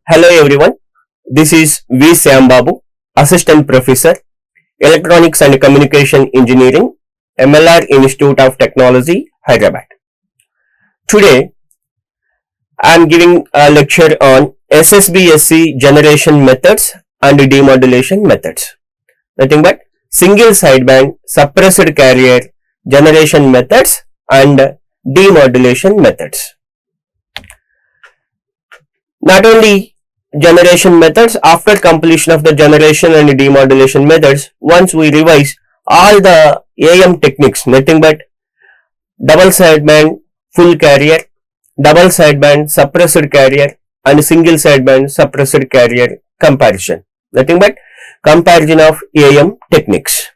Hello everyone, this is V. Shyam Babu, Assistant Professor, Electronics and Communication Engineering, MLR Institute of Technology, Hyderabad. Today, I am giving a lecture on SSB-SC generation methods and demodulation methods. Nothing but single sideband suppressed carrier generation methods and demodulation methods. Not only generation methods, after completion of the generation and demodulation methods, once we revise all the AM techniques, nothing but double sideband full carrier, double sideband suppressed carrier and single sideband suppressed carrier comparison, nothing but comparison of AM techniques.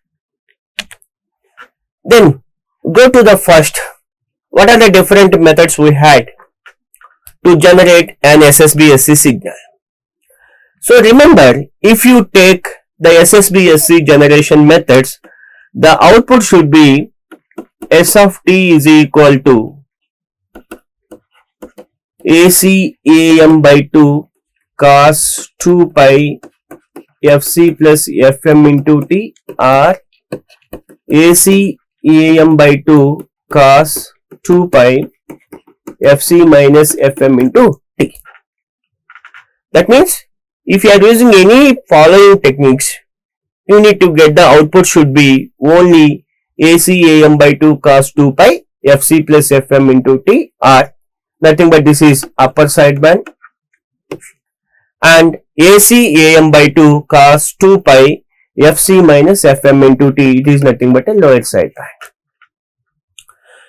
Then go to the first. What are the different methods we had to generate an SSB-SC signal? So remember, if you take the SSB-SC generation methods, the output should be S of t is equal to AC AM by 2 cos 2 pi Fc plus Fm into t, or AC AM by 2 cos 2 pi Fc minus Fm into t. That means if you are using any following techniques, you need to get the output should be only AC AM by 2 cos 2 pi Fc plus Fm into t, or nothing but this is upper sideband, and AC AM by 2 cos 2 pi Fc minus Fm into t, it is nothing but a lower sideband.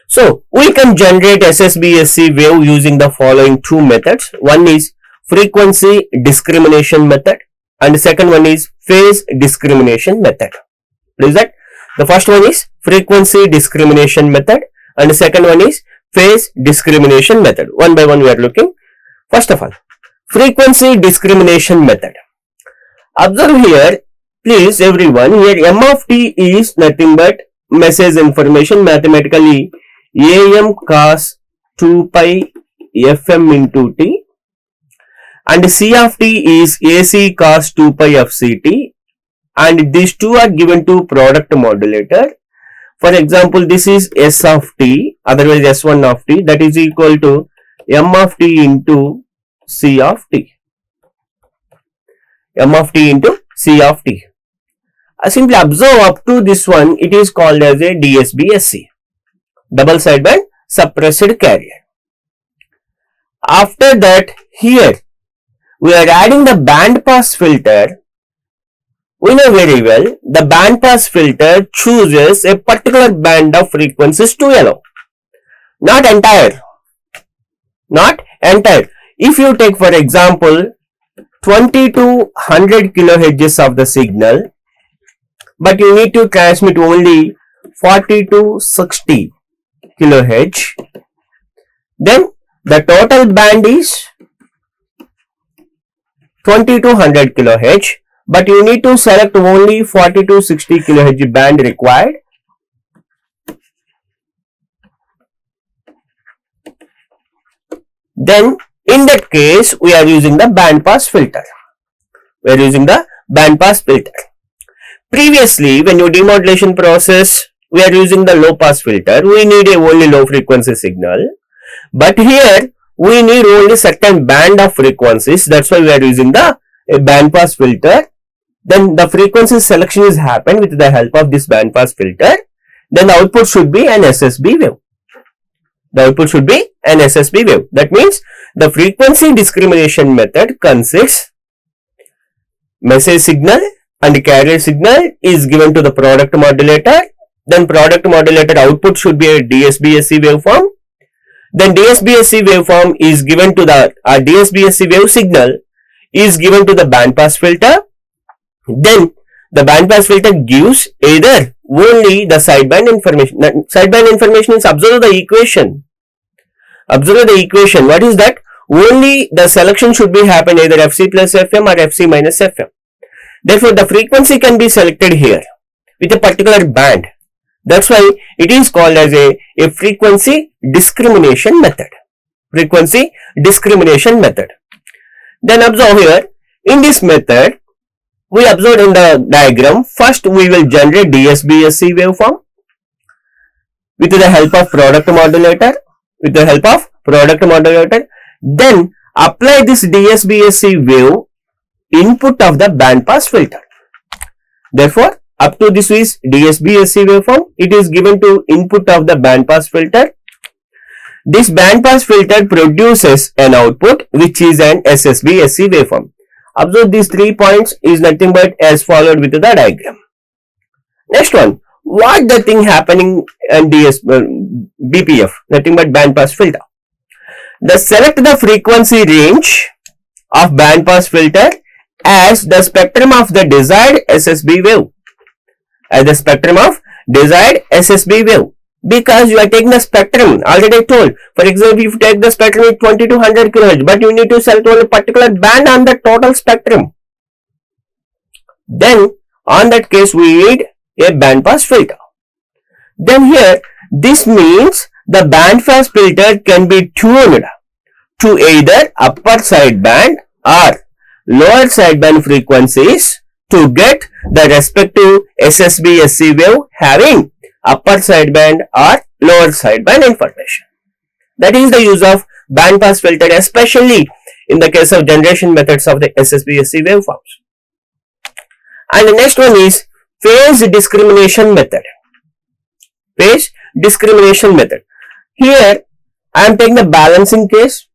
So we can generate SSB-SC wave using the following two methods. One is frequency discrimination method and the second one is phase discrimination method. What is that? The first one is frequency discrimination method and the second one is phase discrimination method. One by one we are looking. First of all, frequency discrimination method. Observe here, please everyone, here M of t is nothing but message information, mathematically AM cos 2 pi Fm into t, and C of t is AC cos 2 pi Fct, and these two are given to product modulator. For example, this is S of t, otherwise S1 of t, that is equal to M of t into C of t. M of t into C of t. Simply observe up to this one, it is called as a DSB-SC, double sideband suppressed carrier. After that, here we are adding the band pass filter. We know very well the band pass filter chooses a particular band of frequencies to allow, not entire. If you take for example 20 to 100 kilohertz of the signal, but you need to transmit only 40 to 60 kilohertz, then the total band is 20 to 100 kilohertz, but you need to select only 40 to 60 kilohertz band required. Then in that case we are using the band pass filter. Previously, when you demodulation process, we are using the low pass filter. We need a only low frequency signal, but here we need only certain band of frequencies. That's why we are using the band pass filter. Then the frequency selection is happened with the help of this band pass filter. Then the output should be an SSB wave. That means the frequency discrimination method consists message signal and carrier signal is given to the product modulator. Then product modulator output should be a DSB-SC waveform. Then DSB-SC waveform is given to the DSB-SC wave signal is given to the band pass filter. Then the band pass filter gives either only the sideband information. Sideband information is, observe the equation. What is that? Only the selection should be happen either Fc plus Fm or Fc minus Fm. Therefore, the frequency can be selected here with a particular band. That's why it is called as a frequency discrimination method. Then observe here, in this method, we observed in the diagram, first we will generate SSB-SC waveform with the help of product modulator, then apply this SSB-SC wave input of the band pass filter. Therefore, up to this is SSB-SC waveform, it is given to input of the band pass filter. This band pass filter produces an output which is an SSB-SC waveform. Observe these 3 points is nothing but as followed with the diagram. Next one, what the thing happening in BPF, nothing but band pass filter. Select the frequency range of band pass filter as the spectrum of the desired SSB wave. Because you are taking the spectrum, already I told. For example, if you take the spectrum with 20 to 100 kHz, but you need to select only a particular band on the total spectrum. Then, on that case, we need a band pass filter. Then here, this means the band pass filter can be tuned to either upper sideband or lower sideband frequencies to get the respective SSB-SC wave having upper sideband or lower sideband information. That is the use of band pass filter, especially in the case of generation methods of the SSB-SC waveforms. And the next one is phase discrimination method. Here I am taking the balancing case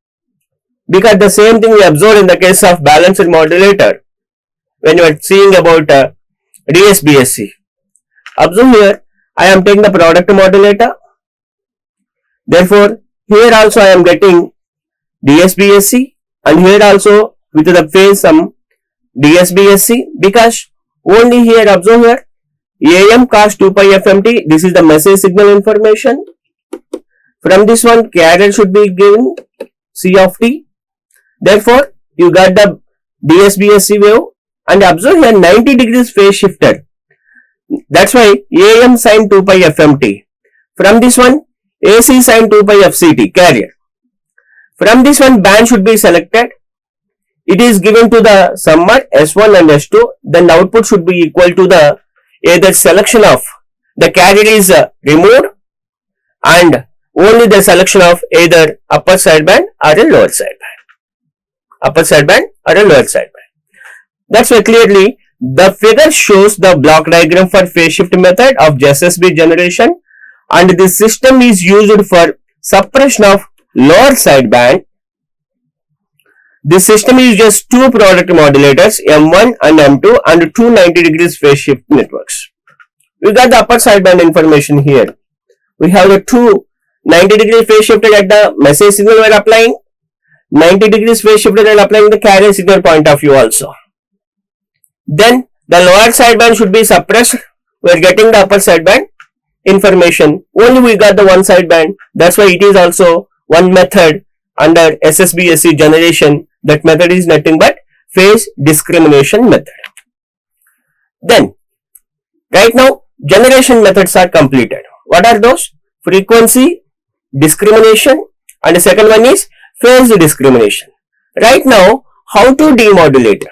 because the same thing we observed in the case of balancer modulator when you are seeing about SSB-SC. Observe here, I am taking the product modulator. Therefore, here also I am getting SSB-SC and here also with the phase some SSB-SC, because only here observe here AM cos 2 pi FMT, this is the message signal information. From this one carrier should be given C of t. Therefore, you got the SSB-SC wave and observe here 90 degrees phase shifted. That's why AM sin 2 pi FMT. From this one AC sin 2 pi FCT carrier. From this one band should be selected. It is given to the summer S1 and S2. Then the output should be equal to the either selection of the carrier is removed and only the selection of either upper sideband or a lower sideband. That's why clearly the figure shows the block diagram for phase shift method of SSB generation, and this system is used for suppression of lower sideband. This system is just two product modulators M1 and M2 and two 90 degrees phase shift networks. We got the upper sideband information here. We have the two 90 degrees phase shifted at the message signal we are applying, 90 degrees phase shifted and applying the carrier signal point of view also. Then the lower sideband should be suppressed. We are getting the upper sideband information. Only we got the one sideband. That's why it is also one method under SSB-SC generation. That method is nothing but phase discrimination method. Then, right now, generation methods are completed. What are those? Frequency discrimination, and the second one is phase discrimination. Right now, how to demodulate?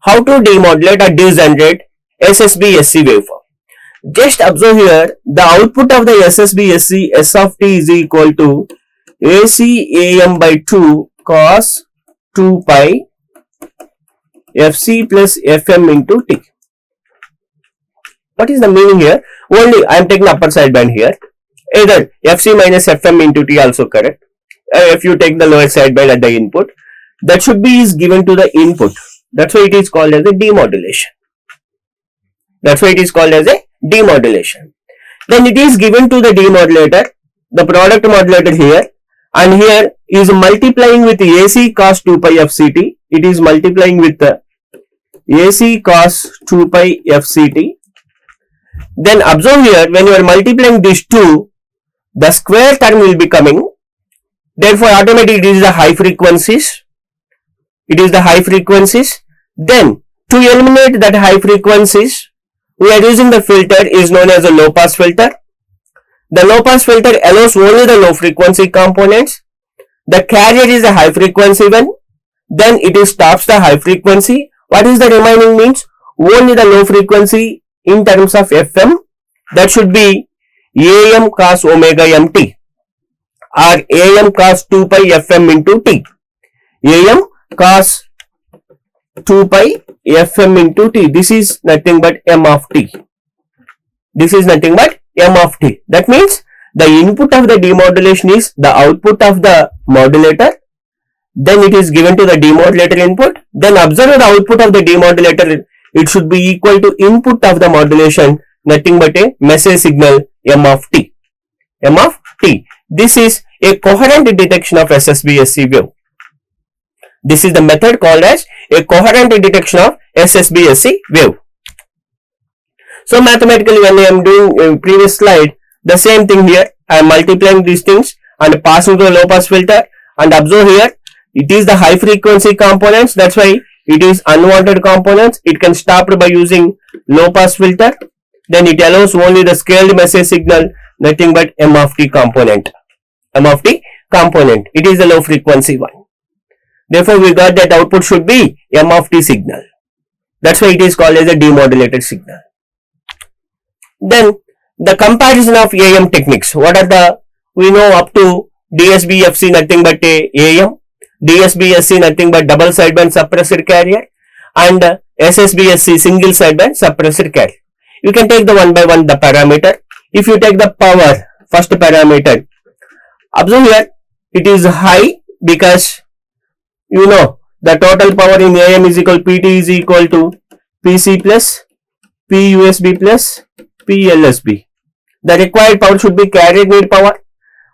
How to demodulate or degenerate SSB-SC waveform? Just observe here, the output of the SSB-SC S of t is equal to AC AM by 2 cos 2 pi FC plus FM into t. What is the meaning here? Only I am taking upper sideband here. Either FC minus FM into t also correct. If you take the lower sideband at the input, that should be is given to the input. That's why it is called as a demodulation. Then it is given to the demodulator, the product modulator here, and here is multiplying with AC cos 2 pi FCT. It is multiplying with the AC cos 2 pi FCT. Then observe here, when you are multiplying these two, the square term will be coming. Therefore, automatically it is the high frequencies. Then, to eliminate that high frequencies, we are using the filter is known as a low pass filter. The low pass filter allows only the low frequency components. the carrier is a high frequency one, then it stops the high frequency. What is the remaining means? Only the low frequency in terms of FM, that should be AM cos omega mt or AM cos 2 pi FM into T. AM cos 2 pi FM into T. This is nothing but M of T. This is nothing but M of T. That means the input of the demodulation is the output of the modulator. Then it is given to the demodulator input. Then observe the output of the demodulator. It should be equal to input of the modulation, nothing but a message signal M of T. M of T. This is a coherent detection of SSB-SC wave. This is the method called as a coherent detection of SSB-SC wave. So mathematically, when I am doing a previous slide, the same thing here, I am multiplying these things and passing to the low pass filter, and observe here, it is the high frequency components, that's why it is unwanted components. It can stop by using low pass filter. Then it allows only the scaled message signal, nothing but M of T component. M of T component. It is the low frequency one. Therefore, we got that output should be M of T signal. That's why it is called as a demodulated signal. Then the comparison of AM techniques. What are the, we know up to DSB-FC nothing but a AM, DSB-SC nothing but double sideband suppressor carrier, and SSB-SC single sideband suppressor carrier. You can take the one by one the parameter. If you take the power, first parameter, observe here, it is high because you know the total power in AM is equal, PT is equal to PC plus PUSB plus PLSB. The required power should be carrier need power,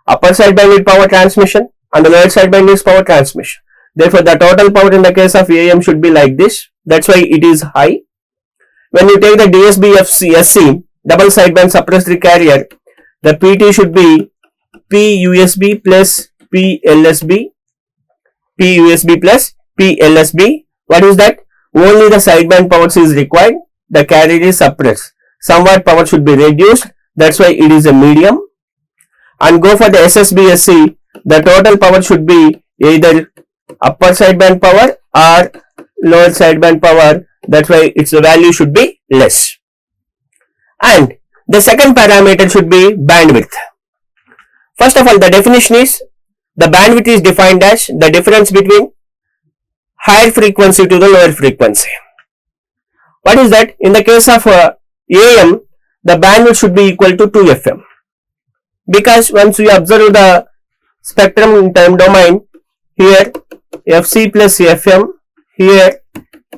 upper sideband need power transmission, and the lower sideband needs power transmission. Therefore, the total power in the case of AM should be like this. That's why it is high. When you take the DSB-SC double sideband suppressor carrier, the PT should be PUSB plus PLSB. PUSB plus PLSB. What is that? Only the sideband powers is required. The carrier is suppressed. Somewhat power should be reduced. That's why it is a medium. And go for the SSB-SC. The total power should be either upper sideband power or lower sideband power. That's why its value should be less. And the second parameter should be bandwidth. First of all, the definition is, the bandwidth is defined as the difference between higher frequency to the lower frequency. What is that? In the case of AM, the bandwidth should be equal to 2 FM. Because once we observe the spectrum in time domain, here FC plus FM, here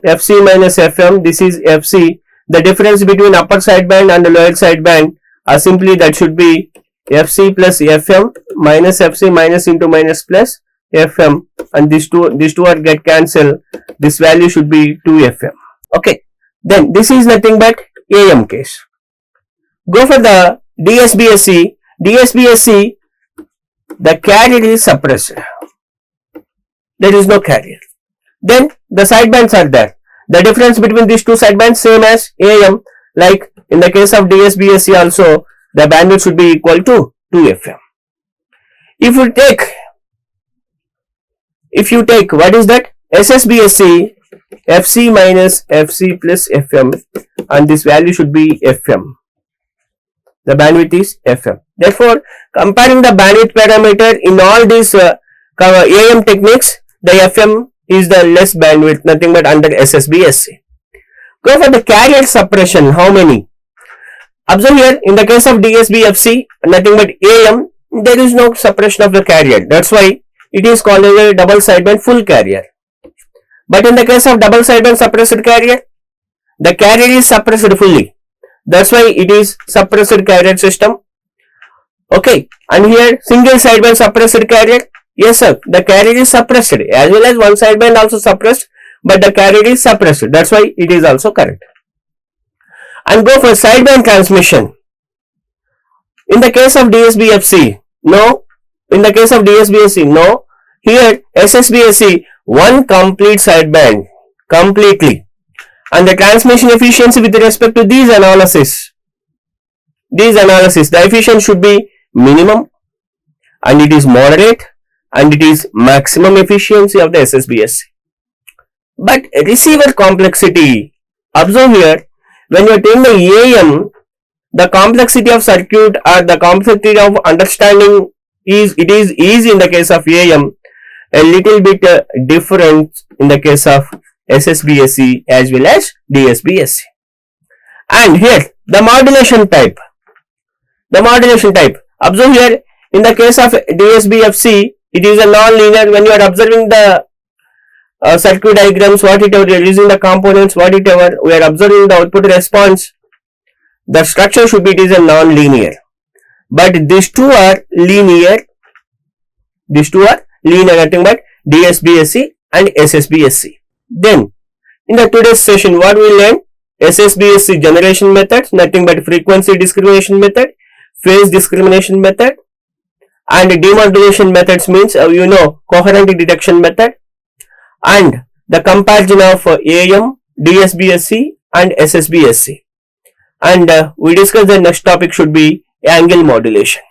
FC minus FM, this is FC. The difference between upper sideband and the lower sideband are simply that should be FC plus FM minus FC minus into minus plus FM, and these two are get cancelled. This value should be 2 FM. Okay. Then this is nothing but AM case. Go for the DSB-SC. DSB-SC, the carrier is suppressed. There is no carrier. Then the sidebands are there. The difference between these two sidebands same as AM. Like in the case of DSB-SC also, the bandwidth should be equal to 2 FM. If you take what is that? SSB-SC, FC minus FC plus FM, and this value should be FM. The bandwidth is FM. Therefore, comparing the bandwidth parameter in all these AM techniques, the FM is the less bandwidth, nothing but under SSB-SC. Go for the carrier suppression. How many? Observe here, in the case of DSB-FC, nothing but AM, there is no suppression of the carrier. That's why it is called as a double sideband full carrier. But in the case of double sideband suppressed carrier, the carrier is suppressed fully. That's why it is suppressed carrier system. Okay. And here single sideband suppressed carrier. Yes sir, the carrier is suppressed as well as one sideband also suppressed, but the carrier is suppressed. That's why it is also correct. And go for sideband transmission. In the case of DSB-FC, no. In the case of DSB-SC, no. Here SSB-SC, one complete sideband completely, and the transmission efficiency with respect to these analysis, the efficiency should be minimum, and it is moderate, and it is maximum efficiency of the SSB-SC. But receiver complexity, observe here, when you are taking the EAM, the complexity of circuit or the complexity of understanding is easy in the case of EAM, a little bit different in the case of SSB-SC as well as DSB-SC. And here the modulation type. Observe here, in the case of DSB-FC, it is a non-linear. When you are observing the circuit diagrams, whatever you are using the components, whatever we are observing the output response, the structure should be, it is a non-linear. But these two are linear. Nothing but DSB-SC and SSB-SC. Then in the today's session, what we learned? SSB-SC generation methods, nothing but frequency discrimination method, phase discrimination method, and demodulation methods means coherent detection method, and the comparison of AM, DSB-SC and SSB-SC. And we discussed the next topic should be angle modulation.